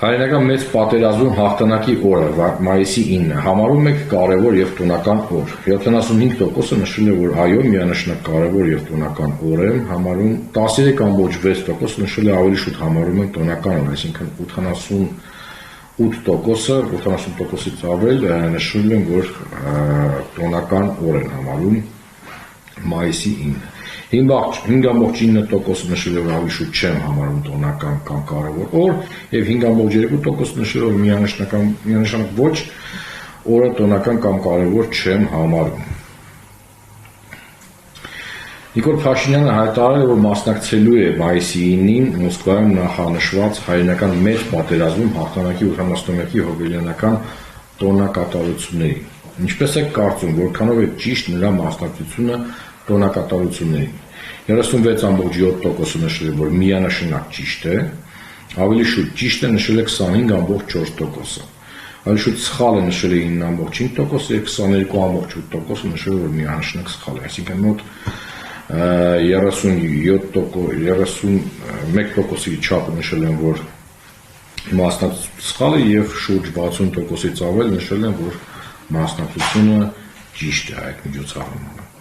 Հայերենական մեծ պատերազմում հաղթանակի օրը մայիսի 9-ը համարում եք կարևոր եւ տոնական օր։ 75%-ը նշել է, որ այո, միանշանակ կարևոր եւ տոնական օր է համարում, 13.6%-ը նշել է ավելի շուտ համարում են տոնական օր, այսինքն 88%-ից ավել նշել են, որ տոնական օր են համարում մայիսի 9-ը։ 5.9% նշել է, որ ավելի շուտ չեմ համարում տոնական կամ կարևոր օր, եւ 5.2% նշել է, որ միանշանակ ոչ օրը տոնական կամ կարևոր չեմ համարում։ Նիկոլ Փաշինյանը հայտարարել է, որ մասնակցելու է մայիսի 9-ին Մոսկվայում նախանշված հայերենական մեծ պատերազմում հաղթանակի 80-ամյակի հոբելյանական տոնակատարություններին։ Ինչպես եք կարծում, որքանով է ճիշտ նրա մասնակցությունը տոնակատարություններին։ 36.7%-ը նշել է, որ միանշանակ ճիշտ է, ավելի շուտ ճիշտ է նշել է 25.4%-ը, ավելի շուտ սխալ է նշել է 9.5%-ը եւ 22.8%-ը նշել է, որ միանշանակ սխալ է, այսինքն մոտ 31%-ի չափը նշել են, որ մասնակցությունը սխալ է եւ շուրջ 60%-ից ավել նշել են, որ մասնակցությունը ճիշտ է այդ միջոցառմանը։